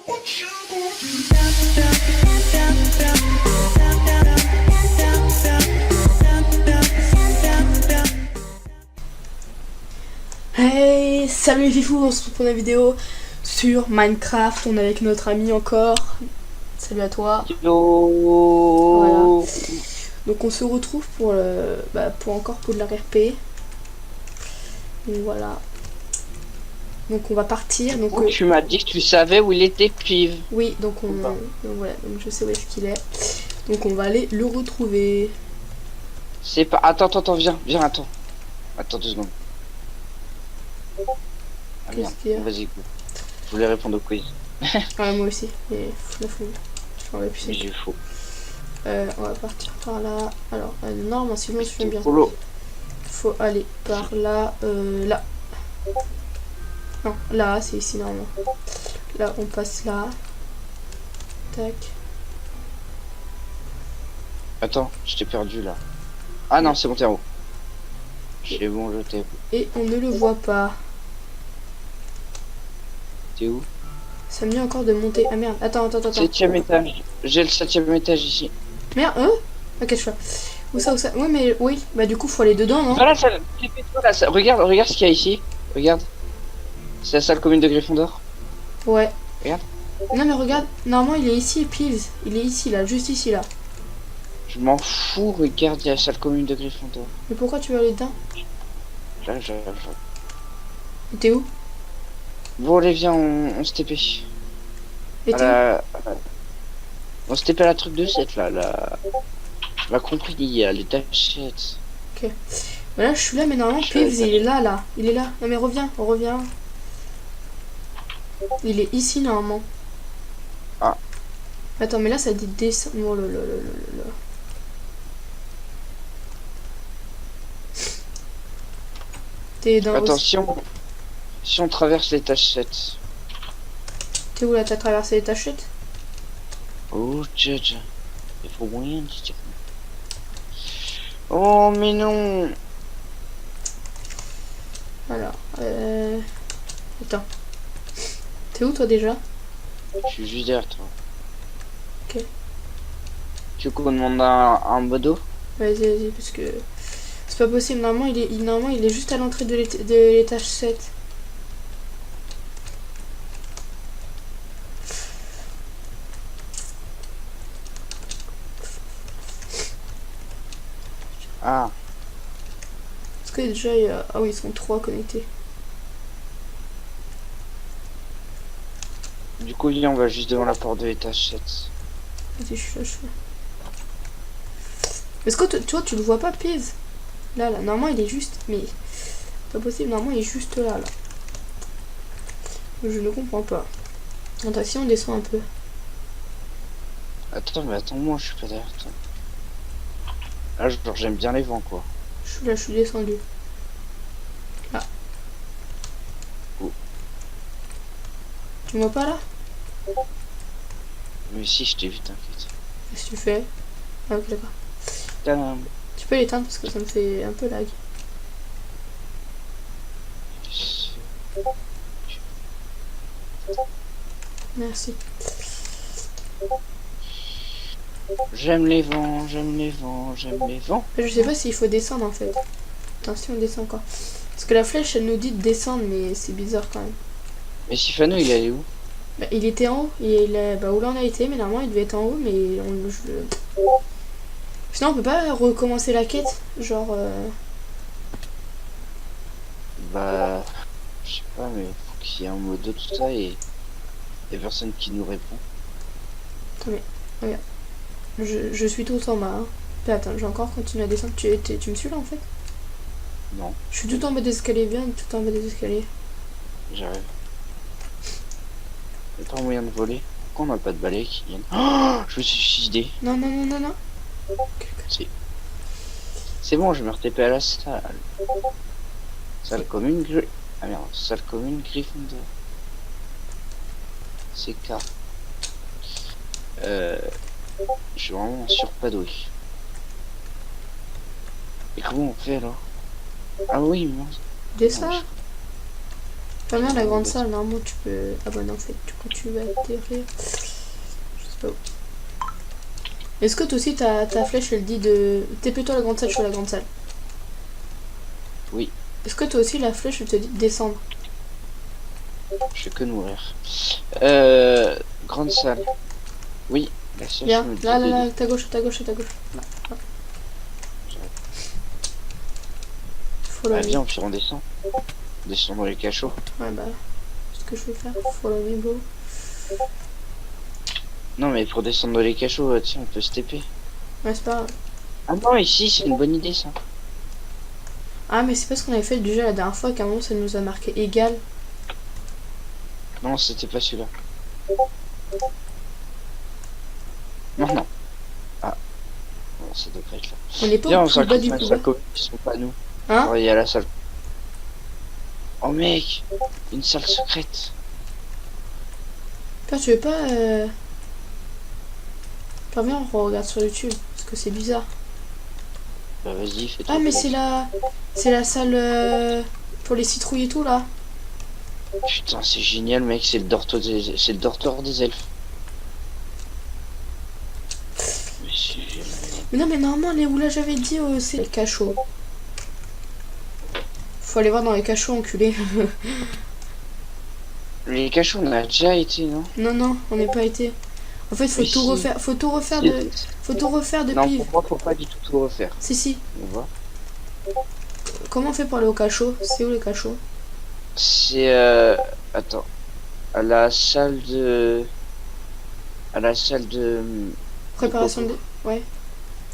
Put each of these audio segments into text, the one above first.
Hey, salut les fifous, on se retrouve pour une vidéo sur Minecraft. On est avec notre ami encore. Salut à toi. Yo. Voilà. Donc on se retrouve pour pour de la RP. Donc voilà. Donc on va partir. Donc Tu m'as dit que tu savais où il était, Pive. oui, donc voilà, donc je sais où est-ce qu'il est. Donc on va aller le retrouver. C'est pas. Attends, viens, attends. Attends 2 secondes. Ah merde, Qu'est-ce qu'il y a? vas-y, go. Je voulais répondre au quiz. Ah, moi aussi. Mais la flemme. Je m'en vais plus. Mais j'ai faux. On va partir par là. Alors, non, si je me souviens bien. Polo. Faut aller par là. Là. Non, là, c'est ici normalement. Là, on passe là. Tac. Attends, je t'ai perdu là. Ah non, c'est bon, t'es en haut. C'est bon, je t'ai. Et on ne le voit pas. T'es où? Ça me dit encore de monter. Ah merde, attends. 7ème étage. J'ai le 7ème étage ici. Merde, ok, je vois. Où ça? Oui, mais oui. Bah, du coup, faut aller dedans, non? Voilà, ça. Regarde ce qu'il y a ici. Regarde. C'est la salle commune de Gryffondor. Ouais. Regarde. Non, mais regarde. Normalement, il est ici, pile. Il est ici, là. Juste ici, là. Je m'en fous, regarde, il y a la salle commune de Gryffondor. Mais pourquoi tu veux aller dedans? Là. T'es où? Bon, allez, viens, on se TP. Et t'es où? On se TP à la truc de 7 là. Tu m'as compris, il y a les tachettes. Ok. Bah là, je suis là, mais normalement, Pives, il est là. Il est là. Non, mais reviens. Il est ici, normalement. Ah. Attends, mais là, ça dit descendre. Oh là là. T'es dans... Attends, si on traverse les tachettes. T'es où, là? T'as traversé les tachettes? Oh, tcha. Il faut moyen de dire. Oh, mais non. Alors, attends. T'es où, toi, déjà? Je suis juste derrière toi. Ok. Tu veux qu'on demande un modo? Vas-y, parce que... C'est pas possible, normalement il est juste à l'entrée de l'étage 7. Ah, Parce que déjà, il y a... Ah oui, ils sont 3 connectés. du coup, viens, on va juste devant la porte de l'étage 7. Vas-y, je suis là. Est-ce que toi, tu le vois pas, Piz? Là, normalement il est juste... Mais... C'est pas possible, normalement il est juste là. Je ne comprends pas. Attends, si on descend un peu. Attends, mais attends-moi, je suis pas derrière toi. Là, genre, j'aime bien les vents, quoi. Je suis descendu. Là. Oh. Tu me vois pas là? Mais si, je t'ai vu, t'inquiète. Qu'est-ce que tu fais? Ah ok, d'accord. Tadam. Tu peux l'éteindre parce que ça me fait un peu lag. Merci. J'aime les vents. Je sais pas s'il faut descendre en fait. Attention, on descend quoi. Parce que la flèche elle nous dit de descendre, mais c'est bizarre quand même. Mais Sifano, il est allé où? Bah, il était en haut. Où là on a été, mais normalement il devait être en haut, mais sinon on peut pas recommencer la quête. Genre. Bah, je sais pas, mais faut qu'il y ait un mode de tout ça et y a personne qui nous répond. Attends, mais regarde. Je suis tout en bas. Hein. Bah, attends, j'ai encore continué à descendre. Tu me suis là en fait? Non, Je suis tout en bas des escaliers. Viens, tout en bas des escaliers. j'arrive. Y'a pas moyen de voler. Pourquoi on n'a pas de balai qui viennent? Oh, je me suis suicidé. Non. C'est bon, je me re-TP à la salle. Salle commune Ah merde, salle commune Gryffondor. C'est K. Je suis vraiment surpadoué. Et comment on fait alors? Ah oui, mince. Descends. Pas bien la grande salle, normalement tu peux... Ah bah non, en fait, du coup tu vas atterrir. Je sais pas où. Est-ce que toi aussi ta flèche elle dit de... T'es plutôt la grande salle, je suis à la grande salle. Oui, Est-ce que toi aussi la flèche elle te dit de descendre? je fais que nourrir. Grande salle. Oui, la seule Viens, me dit là, là, de... là, à ta gauche, à ta gauche, à ta gauche. Là, là. Follow Ah, me. viens, au pire on descend. Descend dans les cachots. Ouais, bah, c'est ce que je veux faire. Follow me, bro. Non, mais pour descendre dans les cachots, tiens, on peut se TP. Ouais, c'est pas grave. Ah non, ici, c'est une bonne idée, ça. Ah, mais c'est parce qu'on avait fait le jeu la dernière fois qu'à un moment ça nous a marqué égal. Non, c'était pas celui-là. Non, non. Ah, non, ça doit pas être là. On n'est pas Viens, au on plus bas du s'accroche à la couloir. salle commune, qui sont pas nous. Hein? Oh, il y a la salle. Oh, mec, une salle secrète. Toi, tu veux pas... Pas bien, on regarde sur YouTube, parce que c'est bizarre. Bah, vas-y, fais Ah, mais c'est la... C'est la salle... pour les citrouilles et tout, là. Putain, c'est génial, mec, c'est le dortoir des elfes. Mais c'est génial. Mais non, mais normalement, les où là j'avais dit, c'est les cachots. Faut aller voir dans les cachots, enculé. Les cachots, on a déjà été, non? Non, non, on n'est pas été. En fait, faut Mais tout si. refaire. Faut tout refaire de... Faut tout refaire Non, depuis... pour moi, faut pas du tout refaire. Si, si. On voit. Comment on fait pour aller au cachot? C'est où les cachots? C'est attends, à la salle de Préparation de... Ouais.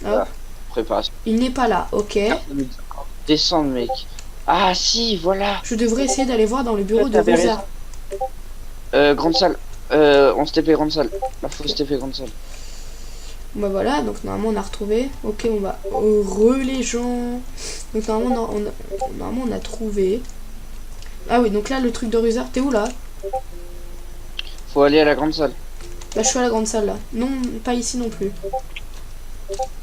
Voilà. Hop. Préparation. Il n'est pas là, ok. Descendre, mec. Ah si, voilà. Je devrais essayer d'aller voir dans le bureau de T'avais Rosa. Grande salle. On se TP grande salle. La faut se TP grande salle. Bah voilà, donc normalement on a retrouvé. Ok, on va... Heureux les gens. Donc normalement normalement, on a trouvé. Ah oui, donc là le truc de Rosa. T'es où là? Faut aller à la grande salle. Bah je suis à la grande salle là. Non, pas ici non plus.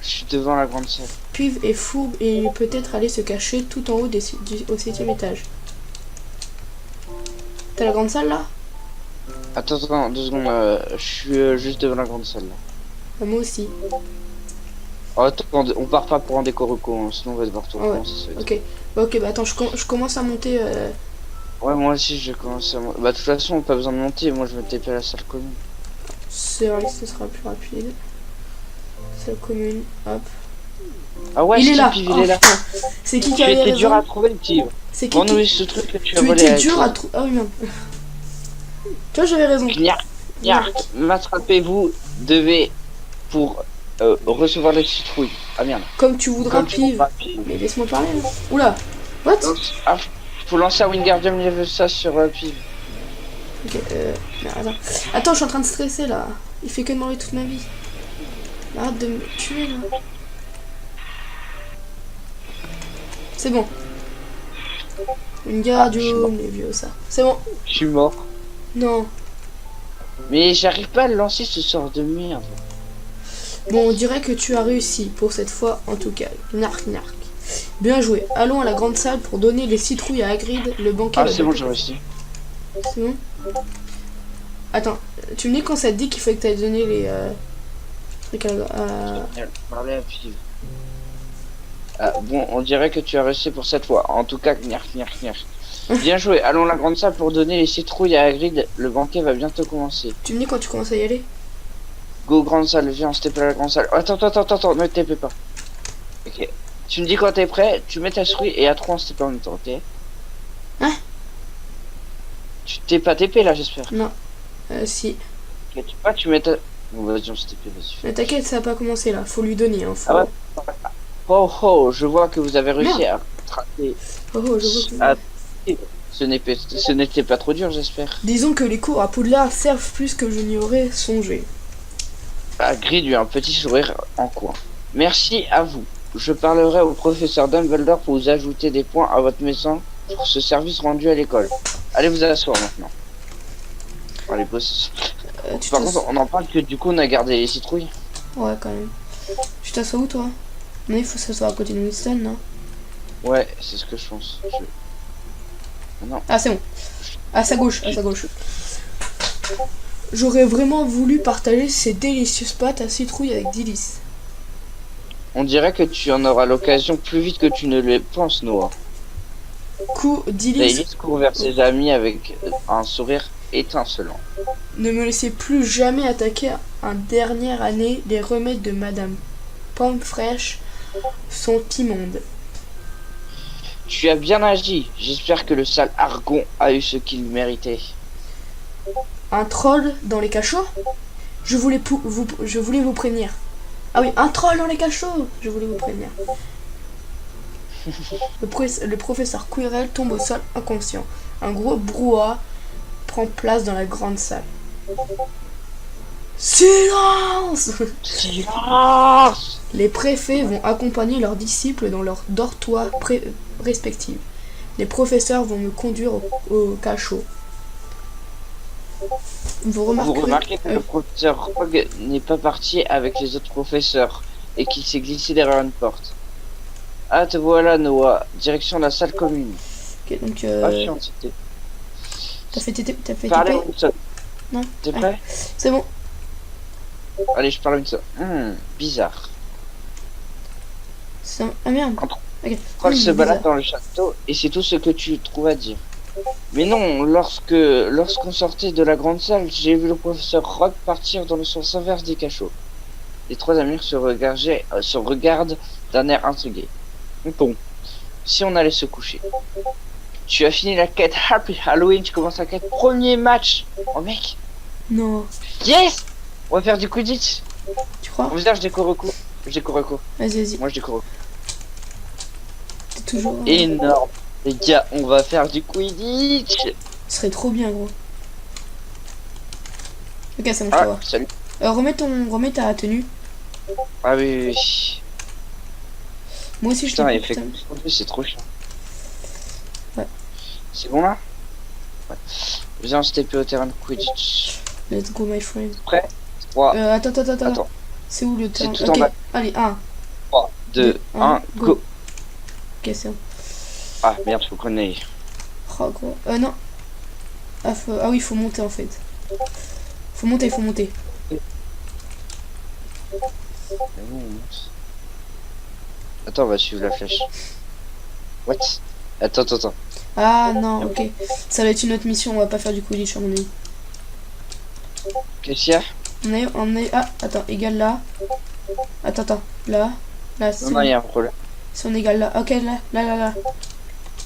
Je suis devant la grande salle. Puve est fourbe et il peut être allé se cacher tout en haut au 7e étage. T'as la grande salle là? Attends, 2 secondes. Je suis juste devant la grande salle. Là. Bah, moi aussi. Oh, attends, on part pas pour un décor reco, hein, sinon on va devoir tout Ah ouais. recommencer. Ça va être- Ok. Bah ok, bah attends, je commence à monter. Ouais, moi aussi je commence à. Bah, de toute façon, pas besoin de monter. Moi, je vais TP à la salle commune. C'est vrai que ce sera plus rapide. Salle commune, hop. Ah ouais, Il est là. Steve, Oh, il est là. putain. C'est qui Tu a étais dur raison? à trouver, le petit. C'est qui Prends-nous ce truc que tu as Tu volé étais avec dur toi. à trouver. Ah oui, merde. Toi, j'avais raison. M'attrapez-vous devez pour recevoir les citrouilles. Ah merde. Comme tu voudras, Comme tu pive. voudras, Pive. Mais laisse-moi parler. Là. Oula. What? Donc, ah, faut lancer à Wingardium Leviosa sur Pive. Ok, attends. Attends, je suis en train de stresser là. Il fait que de m'enlever toute ma vie. Arrête de me tuer là. C'est bon. Wingardium Leviosa. C'est bon. Je suis mort. Non. Mais j'arrive pas à le lancer ce sort de merde. Bon, on dirait que tu as réussi pour cette fois en tout cas. Narc, narc. Bien joué. Allons à la grande salle pour donner les citrouilles à Hagrid. Le banquet. Ah va c'est bon, bientôt j'ai réussi. C'est bon. Attends, tu me dis quand ça te dit qu'il faut que tu ailles donner les trucs à... Parler à Pive. Ah, bon, on dirait que tu as réussi pour cette fois. En tout cas, gnark. Bien joué. Allons à la grande salle pour donner les citrouilles à Hagrid. Le banquet va bientôt commencer. Tu me dis quand tu commences à y aller? Go grande salle, viens, on se TP à la grande salle. Attends, ne TP pas. Ok. Tu me dis quand t'es prêt, tu mets ta souris et à 3 on se TP en même temps, ok? Hein? Tu t'es pas TP là, j'espère. Non. Si. Ok, tu mets ta... Bon, vas-y, on se TP, vas-y. Mais t'inquiète, ça a pas commencé là. Faut lui donner. Hein. Faut... Ah ouais? Oh, je vois que vous avez réussi à traquer. Oh, je vois que... Ah, ce n'était pas trop dur, j'espère. Disons que les cours à Poudlard servent plus que je n'y aurais songé. Hagrid eut un petit sourire en coin. Merci à vous. Je parlerai au professeur Dumbledore pour vous ajouter des points à votre maison pour ce service rendu à l'école. Allez vous asseoir maintenant. Allez, boss. Par contre, on en parle que du coup on a gardé les citrouilles. Ouais, quand même. Tu t'assois où toi? Non, il faut s'asseoir à côté de Winston, non? Ouais, c'est ce que je pense. Non. Ah, c'est bon. À sa gauche, à sa gauche. J'aurais vraiment voulu partager ces délicieuses pâtes à citrouille avec Délice. On dirait que tu en auras l'occasion plus vite que tu ne le penses, Noah. Coup, Délice, Davis court vers ses amis avec un sourire étincelant. ne me laissez plus jamais attaquer un dernière année. Les remèdes de Madame Pomme Fraîche sont immondes. Tu as bien agi. J'espère que le sale Argon a eu ce qu'il méritait. Un troll dans les cachots? Je voulais vous prévenir. Ah oui, un troll dans les cachots! Je voulais vous prévenir. Le professeur Quirrell tombe au sol inconscient. Un gros brouhaha prend place dans la grande salle. Silence! Silence! Les préfets vont accompagner leurs disciples dans leurs dortoirs respectifs. Les professeurs vont me conduire au cachot. Vous remarquez que le professeur Rogue n'est pas parti avec les autres professeurs et qu'il s'est glissé derrière une porte. Ah, te voilà, Noah. Direction de la salle commune. Ok, donc Patientité. t'as fait Parlez TP? une seule. Non. T'es prêt? C'est bon. Allez, je parle une seule. Bizarre. Ah merde. Ok. Troll se balade Bizarre. dans le château et c'est tout ce que tu trouves à dire. Mais non, lorsqu'on sortait de la grande salle, j'ai vu le professeur Rogue partir dans le sens inverse des cachots. Les trois amis se regardent d'un air intrigué. Bon, si on allait se coucher. Tu as fini la quête Happy Halloween, tu commences la quête premier match. Oh mec. Non. Yes. On va faire du Quidditch. Tu crois? On va dire je décore recours. Vas-y, vas-y. Moi je décore. T'es toujours. Énorme. Les gars, on va faire du Quidditch. Ce serait trop bien, gros. Ok, ça marche Ah, pas. salut. Remets ta tenue. Ah oui. Moi aussi, Putain, je il fait t'ai. comme ça, en plus, c'est trop chiant. Ouais. C'est bon là? Ouais. Viens, on se TP au terrain de Quidditch. Let's go, my friend. Prêt? 3, Attends. C'est où le terrain? tout en Ok, bas. allez, 1. 3, 2, 1, go. Ok, c'est bon. Ah merde, faut qu'on aille. Oh, gros. Non. Ah oui, faut monter en fait. Faut monter. Attends, on va suivre la flèche. What? Attends. Ah non, ok. Ça va être une autre mission, on va pas faire du Quidditch à mon avis. Qu'est-ce qu'il y a? On est. Ah, attends, égal là. Attends. Là, Non, il y a un problème. si on égale là. Ok, là.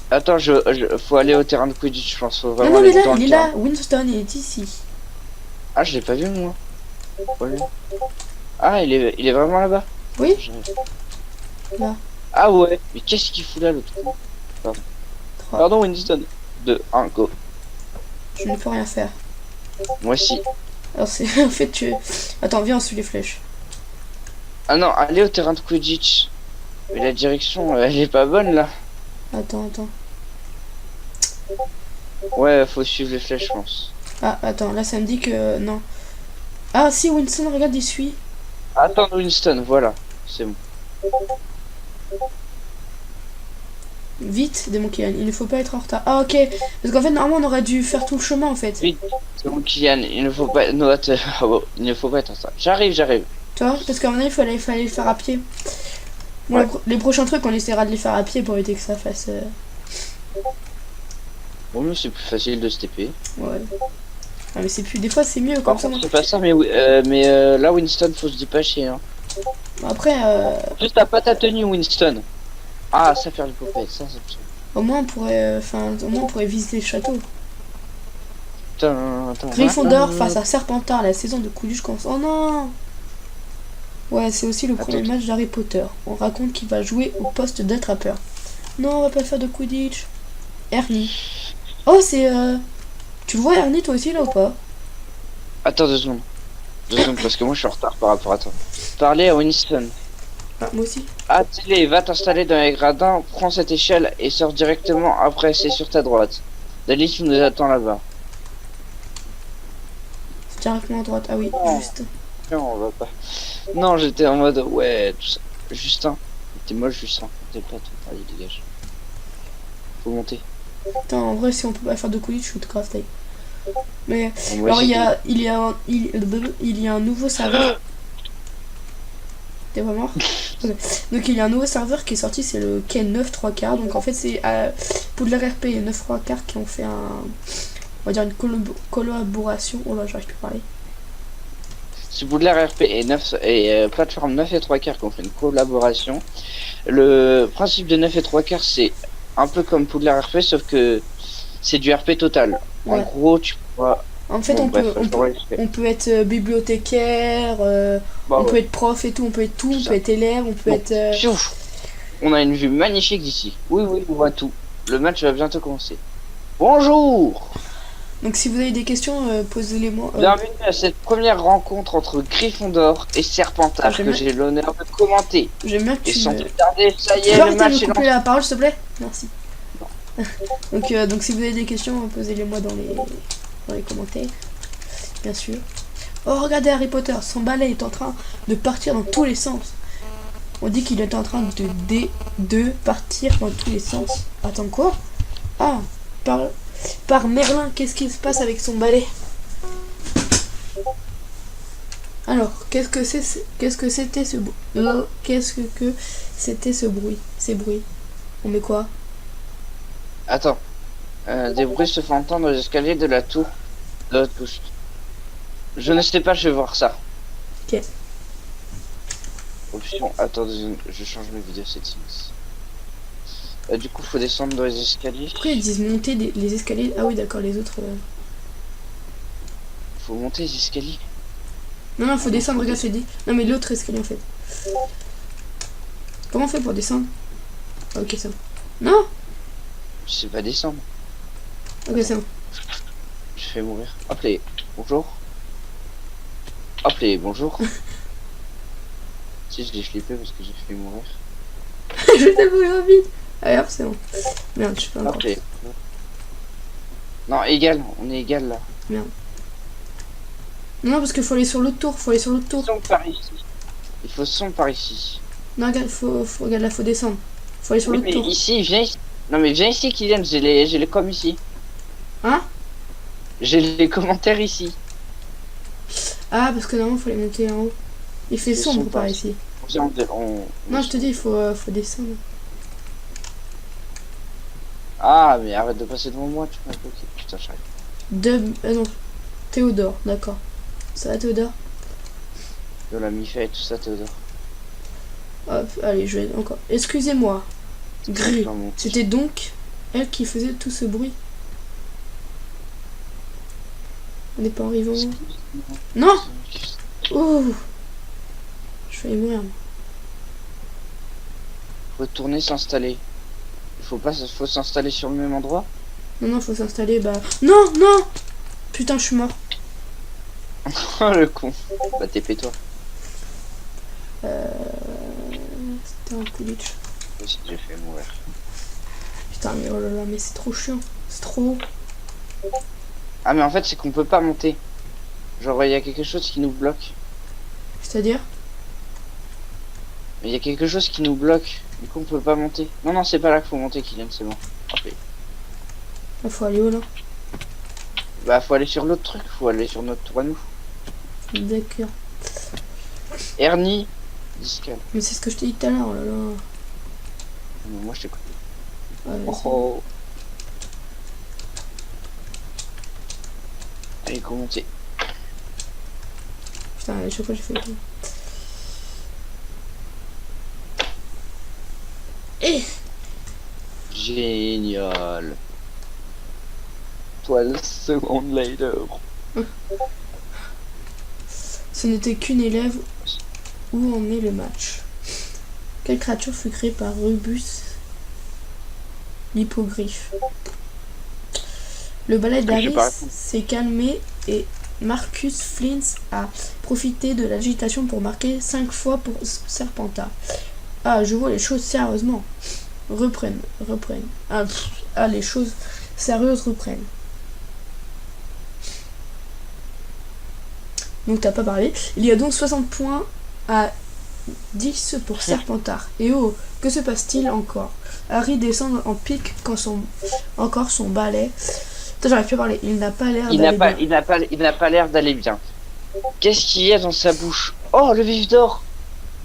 Attends, faut aller au terrain de Quidditch, je pense. Faut Non, vraiment non, aller il dans est le là. terrain. Winston, il est ici. Ah, je l'ai pas vu moi. Ouais. Ah, il est vraiment là-bas. Oui. J'arrive. Là. Ah ouais, mais qu'est-ce qu'il fout là l'autre coup? 3. Pardon Winston. 2, 1, go. Je ne peux rien faire. Moi aussi. Alors c'est en fait tu. Attends, viens, on suit les flèches. Ah non, allez au terrain de Quidditch. Mais la direction, elle est pas bonne là. Attends. Ouais, faut suivre les flèches, je pense. Ah, attends, là ça me dit que. Non. Ah, si, Winston, regarde, il suit. Attends Winston, voilà. C'est bon. Vite, démon Kylian, il ne faut pas être en retard. Ah, ok. Parce qu'en fait, normalement, on aurait dû faire tout le chemin en fait. Vite, c'est bon Kylian, il ne faut pas... Note, ah bon, il ne faut pas être en ça. J'arrive. Tu vois, parce qu'à mon avis, il fallait le faire à pied. Bon, Ouais. les prochains trucs, on essaiera de les faire à pied pour éviter que ça fasse. Bon, mais c'est plus facile de se TP. Ouais. Ah, mais c'est plus. Des fois, c'est mieux Par comme ça. contre, c'est pas ça, mais, là, Winston, faut se dépêcher. Hein. Après, Juste, t'as pas ta tenue, Winston. Ah, ça fait l'hypopète, ça, c'est absolument. au moins, on pourrait. Au moins, on pourrait visiter le château. Attends. Gryffondor face à Serpentard, la saison de Quidditch commence. Oh non! Ouais, c'est aussi le premier match d'Harry Potter. On raconte qu'il va jouer au poste d'attrapeur. Non, on va pas faire de Quidditch. Ernie. Oh, c'est. Tu le vois, Ernie, toi aussi, là ou pas? Attends 2 secondes. 2 secondes, parce que moi, je suis en retard par rapport à toi. Parlez à Winston. Ah, moi aussi. Ah, Tilly, va t'installer dans les gradins, prends cette échelle et sors directement après, c'est sur ta droite. Dali, tu nous attends là-bas. C'est directement à droite. Ah oui, Oh. juste. Non, on va pas. Non, j'étais en mode, ouais, tout ça. Justin. T'es moche, Justin. T'es pas tout. Allez, dégage. Faut monter. Putain, en vrai, si on peut pas faire de coulis, je suis grave taille. Mais Moi, alors, j'ai- il y a un nouveau serveur. T'es pas mort? Ok. Donc, il y a un nouveau serveur qui est sorti, c'est le Ken 9 3 quarts. Donc, en fait, c'est Poudlard RP et 9 3 quarts qui ont fait on va dire une collaboration. Oh là, j'arrive plus à parler. C'est Poudlard RP et, 9, et plateforme 9 et 3 quarts qui ont fait une collaboration. Le principe de 9 et 3 quarts, c'est un peu comme Poudlard RP, sauf que c'est du RP total. En Ouais. gros, tu vois. En fait, Bon, bref, je l'aurais fait. on peut être bibliothécaire, Bah on peut ouais, être prof et tout, on peut être tout, tout on peut ça. être élève, on peut Bon, être. piouf, on a une vue magnifique d'ici. Oui, oui, on voit tout. Le match va bientôt commencer. Bonjour! Donc, si vous avez des questions, posez-les-moi. Bienvenue à cette première rencontre entre Gryffondor et Ah, Serpentard que j'ai l'honneur de commenter. j'aime bien que Et tu sans me. plus tarder, ça y Tu peux est, le arrêter de me match est couper lancé. la parole, s'il te plaît? Merci. Donc, si vous avez des questions, posez-les-moi dans les commentaires, bien sûr. Oh, regardez Harry Potter, son balai est en train de partir dans tous les sens. On dit qu'il est en train de partir dans tous les sens. Attends, quoi? Ah, par Merlin, qu'est-ce qui se passe avec son balai? Alors, qu'est-ce que c'était ce bruit? Qu'est-ce que c'était ce bruit? Ces bruits. On met quoi? Attends. Des bruits se font entendre aux escaliers de la tour de l'autre gauche. Je ne sais pas, je vais voir ça. Ok. Option, attendez, je change mes vidéos settings. Du coup, faut descendre dans les escaliers. Pourquoi ils disent monter les escaliers? Ah oui, d'accord, les autres. Faut monter les escaliers. Non, non, faut descendre, regarde, c'est dit. Non, mais l'autre escalier en fait. Comment on fait pour descendre? Ah, ok, c'est bon. Non? Je sais pas descendre. Ok, c'est bon. Je fais mourir. Hop les, bonjour. Hop les, bonjour. Si, je l'ai flippé parce que j'ai fait mourir. Je vais tellement vite. Allez, hop, c'est bon. Merde, je suis pas encore. Hop les. Non, égal, on est égal là. Non, parce qu'il faut aller sur l'autre tour. Faut aller sur l'autre tour. Son par ici. Il faut son par ici. Non, regarde, regarde là, faut descendre. Faut aller sur Oui, l'autre mais tour. ici, viens ici. Non mais viens ici, Kylian, j'ai les coms ici. Hein? J'ai les commentaires ici. Ah, parce que normalement, faut les monter en haut. Il fait C'est sombre sombre, par pas. ici. Viens, Non, je te dis, faut descendre. Ah, mais arrête de passer devant moi, tu m'as bloqué. Putain, j'arrive. Non, Théodore, d'accord. Ça va, Théodore? De la Mifa et tout ça, Théodore. Hop, allez, je vais encore. Excusez-moi. Gris. C'était donc elle qui faisait tout ce bruit. On n'est pas arrivé au moment. Non! Oh! Je vais mourir. Retourner s'installer. Faut s'installer sur le même endroit. Non, non, faut s'installer. Bah. Non, non! Putain, je suis mort. Oh le con. Bah TP-toi. C'était un coup glitch. Aussi, j'ai fait mourir. Putain, mais oh là là, mais c'est trop chiant. C'est trop. Ah mais en fait c'est qu'on peut pas monter. Genre il y a quelque chose qui nous bloque. C'est-à-dire? Il y a quelque chose qui nous bloque. Du coup on peut pas monter. Non non c'est pas là qu'il faut monter Kylian, c'est bon. Okay. Il faut aller où là? Bah faut aller sur l'autre truc, faut aller sur notre tour à nous. D'accord. Ernie discal. Mais c'est ce que je t'ai dit tout à l'heure, oh là là. Non, moi je t'écoute. Ah, Oh, oh. Allez commenter. putain, à chaque fois j'ai fait tout. Eh! Génial. 12 secondes later. Ce n'était qu'une élève. Où en est le match? Quelle créature fut créée par Rubus l'hippogriffe? Le balai d'Harry s'est calmé et Marcus Flint a profité de l'agitation pour marquer 5 fois pour Serpentard. Ah, je vois les choses sérieusement. Reprennent. Ah, les choses sérieuses reprennent. Donc t'as pas parlé. Il y a donc 60 points à 10 pour Serpentard. Et oh, Que se passe-t-il encore? Harry descend en pique quand encore son balai. Putain, j'arrive plus à parler. Il n'a pas l'air d'aller bien. Il n'a pas l'air d'aller bien. Qu'est-ce qu'il y a dans sa bouche? Oh, le vif d'or!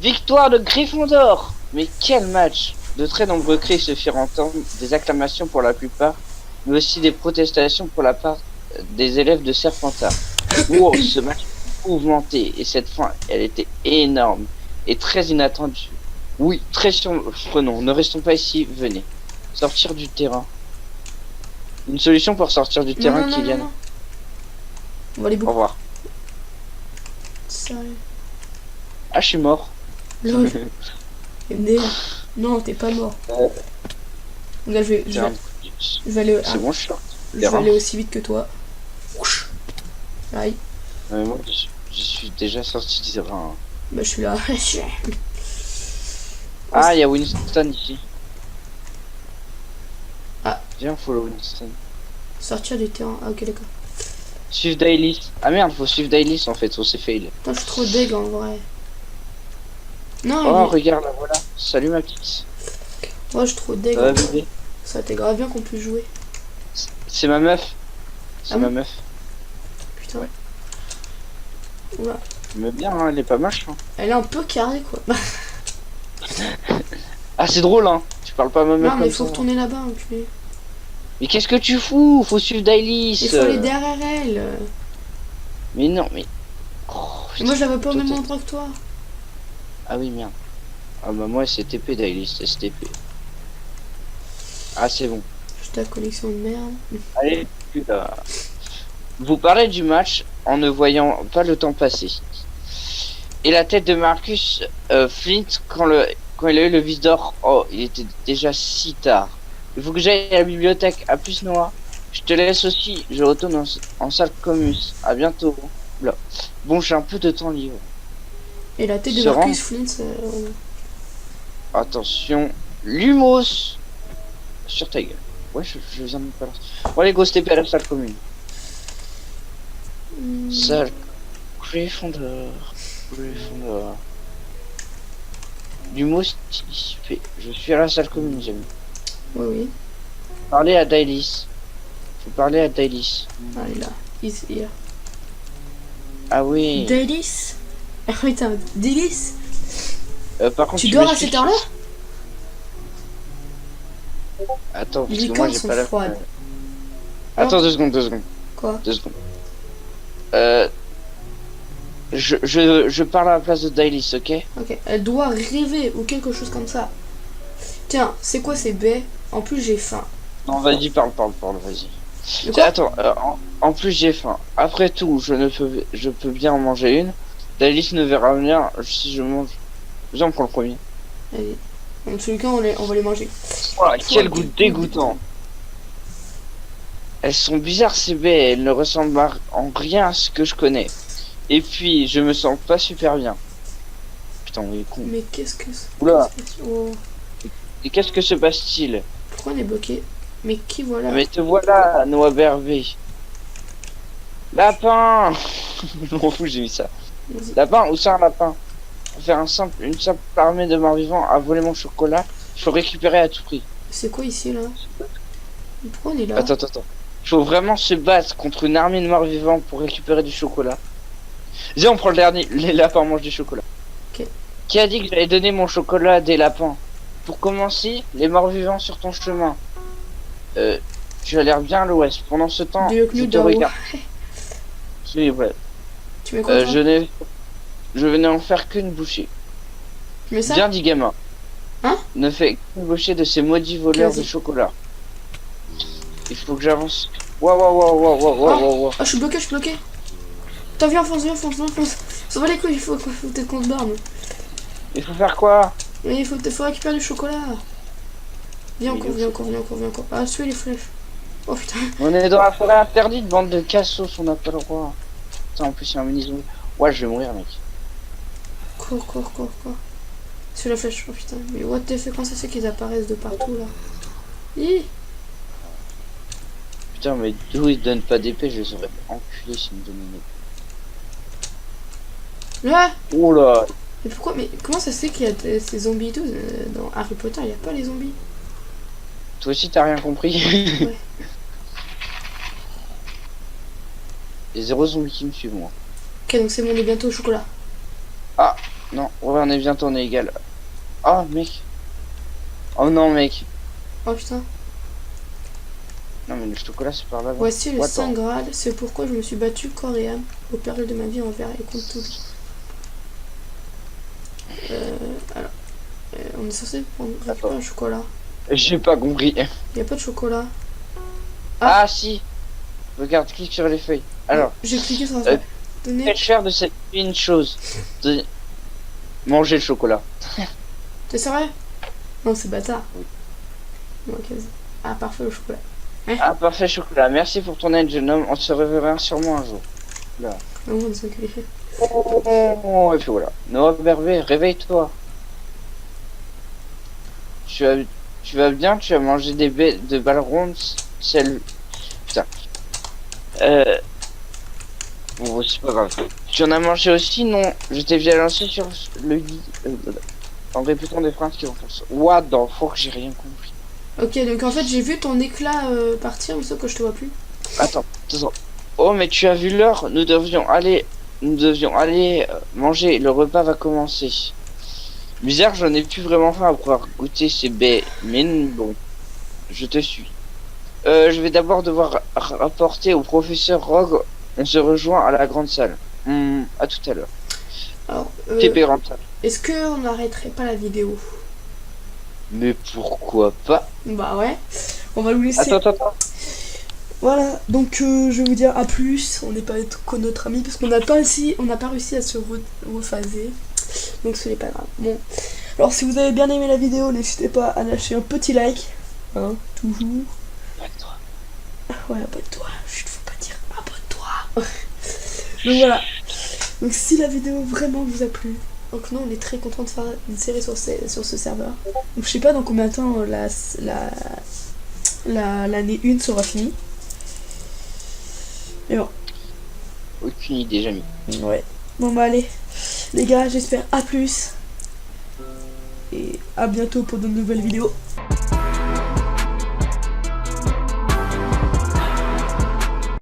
Victoire de Gryffondor! Mais quel match! De très nombreux cris se firent entendre, des acclamations pour la plupart, mais aussi des protestations pour la part des élèves de Serpentard. Wow, ce match est mouvementé, et cette fin, elle était énorme et très inattendue. Oui, très surprenant. Ne restons pas ici, venez. Sortir du terrain. Une solution pour sortir du terrain, Kylian. Non. On va aller Au beaucoup. revoir. Sérieux. Ah, je suis mort. Lol. MDR. Non, t'es pas mort. Là, je vais aller. C'est bon, je suis sorti. Je vais aller aussi vite que toi. Aïe. Mais moi, je suis déjà sorti du terrain. Bah, je suis là. Ah, il y a Winston ici. Ah. Viens, follow Winston. Sortir du terrain. Ah, ok, d'accord. Suivre Dailis. Ah merde, faut suivre Dailis en fait, on s'est fail. Putain, je suis trop deg en vrai. Non, Oh, regarde, la voilà. Salut ma petite. Moi, je suis trop deg. Ça va, bébé? Ça t'est grave bien qu'on puisse jouer. C'est ma meuf. C'est Ah ma bon? meuf. Putain. Ouais. Oula. Mais bien, hein, elle est pas moche. Hein. Elle est un peu carrée, quoi. Ah, c'est drôle, hein. Tu parles pas à ma meuf Non, mais comme faut ça. retourner là-bas, enculé. Mais qu'est-ce que tu fous? Faut suivre Dailis. Il faut aller derrière elle. Mais non, mais... Oh, Et moi, je la veux pas au même putain. endroit que toi. Ah oui, merde. Ah bah moi, c'est TP Dailis, c'est TP. Ah, c'est bon. Juste ta connexion de merde. Allez, là. Vous parlez du match en ne voyant pas le temps passer. Et la tête de Marcus Flint quand il a eu le vis d'or. Oh, il était déjà si tard. Il faut que j'aille à la bibliothèque. À plus, Noah. Je te laisse aussi. Je retourne en salle Comus. À bientôt. Là. Bon, j'ai un peu de temps libre. Et la tête de Se Marcus Flint, Attention. Lumos. Sur ta gueule. Ouais, je viens de me palace. Bon, allez, go step à la salle commune. Salle Gryffondor. Lumos participé. Je suis à la salle commune, les amis. Oui. Parlez à Dailis. Faut parler à Dailis. Ah, il est là. He's here. Ah oui. Dailis. Ah putain, Dailis. Par contre, Tu dors à m'expliques- cette heure-là? Attends, parce Les que moi licornes j'ai sont pas la. froides. Attends 2 secondes. Quoi? 2 secondes. Je parle à la place de Dailis, ok? Ok. Elle doit rêver ou quelque chose comme ça. Tiens, c'est quoi ces baies? En plus, j'ai faim. Non, vas-y, parle, vas-y. De quoi? Attends, en plus j'ai faim. Après tout, je peux bien en manger une. Dailis ne verra rien si je mange. Viens, on prend le premier. Allez. Dans tous les cas, on va les manger. Voilà, quel goût dégoûtant. Elles sont bizarres ces baies, elles ne ressemblent en rien à ce que je connais. Et puis, je me sens pas super bien. Putain, on est con. Mais qu'est-ce que c'est? Oula. Oh. Et qu'est-ce que se passe-t-il? Pourquoi on est bloqué? Mais qui voilà? Mais te voilà, Noah Bervé. Lapin. Je m'en fous, j'ai mis ça. Vas-y. Lapin, où c'est un lapin? Pour faire une simple armée de morts vivants à voler mon chocolat, il faut récupérer à tout prix. C'est quoi ici là? Mais pourquoi on est là? Attends. Il faut vraiment se battre contre une armée de morts vivants pour récupérer du chocolat. Viens, on prend le dernier. Les lapins mangent du chocolat. Ok. Qui a dit que j'allais donner mon chocolat à des lapins? Pour commencer, les morts vivants sur ton chemin. Tu as l'air bien à l'ouest. Pendant ce temps, Dieu je nous te dort. regarde. Oui, ouais. Tu mets quoi toi? Je venais en faire qu'une bouchée. Tu mets ça? Bien dit gamin. Hein? Ne fais qu'une bouchée de ces maudits voleurs de Vas-y. chocolat. Il faut que j'avance. Waouh. Ah, je suis bloqué. Attends, viens, fonce. Ça va les couilles, il faut peut-être qu'on se barre. Mais Il faut faire quoi? il faut récupérer du chocolat. Viens encore. Ah, suis les flèches. Oh putain. On est dans la forêt interdite, bande de cassos, on n'a pas le droit. Putain, en plus, il y a un mini-zombie. Ouais, je vais mourir, mec. Cours. Suis la flèche. Oh putain. Mais what the fuck, quand ça c'est qu'ils apparaissent de partout là? Hi. Putain, mais d'où ils donnent pas d'épée, je les aurais enculés s'ils me donnaient une épée. Là. Oh là, Mais pourquoi? Mais comment ça se fait qu'il y a ces zombies et tout dans Harry Potter? Il n'y a pas les zombies. Toi aussi, t'as rien compris. Ouais. Il y a 0 zombies qui me suivent, moi. Ok, donc c'est bon, on est bientôt au chocolat. Ah, non, ouais, on est bientôt, on est égal. Oh, mec. Oh non, mec. Oh putain. Non, mais le chocolat, c'est par là. Voici le What Saint the- Graal, c'est pourquoi je me suis battu corps et âme au péril de ma vie envers et contre tout. Alors, on est censé prendre récupérer un chocolat. J'ai pas compris. Il n'y a pas de chocolat. Ah, si. Regarde, clique sur les feuilles. Alors, J'ai cliqué sur ça. Donnez. faites faire de cette vie une chose. Manger le chocolat. T'es sérieux? Non, c'est bâtard. Oui. Bon, ok, vas-y. Ah, parfait, le chocolat. Ah, parfait, chocolat. Merci pour ton aide, jeune homme. On se reverra sûrement un jour. Là. Non, on est ok. Oh, et puis voilà. Noah Berbé, réveille-toi. Tu vas bien? Tu as mangé des baies de balles rondes? Celle... Putain. Bon, c'est pas grave. Tu en as mangé aussi? Non. Je t'ai lancé sur le lit. En répétant des phrases qui vont faire ça. What the fuck, j'ai rien compris. Ok, donc en fait, j'ai vu ton éclat partir, mais sauf que je te vois plus. Attends. Oh, mais tu as vu l'heure? Nous devions aller manger. Le repas va commencer. Bizarre, j'en ai plus vraiment faim après avoir goûté ces baies. Mais bon, je te suis. Je vais d'abord devoir rapporter au professeur Rogue. On se rejoint à la grande salle. À tout à l'heure. Alors, TP rentable. est-ce qu'on n'arrêterait pas la vidéo? Mais pourquoi pas? Bah ouais, on va nous laisser. Attends. Voilà, donc je vais vous dire à plus. On n'est pas comme notre ami parce qu'on n'a pas réussi à se rephaser. Donc ce n'est pas grave. Bon, alors si vous avez bien aimé la vidéo, n'hésitez pas à lâcher un petit like. Hein, toujours. Abonne-toi. Ouais, abonne-toi. Chut, faut pas dire abonne-toi. Donc voilà. Donc si la vidéo vraiment vous a plu, donc nous on est très content de faire une série sur ce serveur. Donc je sais pas dans combien de temps l'année 1 sera finie. Mais bon. Aucune idée, Jamie. Ouais. Bon bah allez. Les gars, j'espère à plus. Et à bientôt pour de nouvelles vidéos.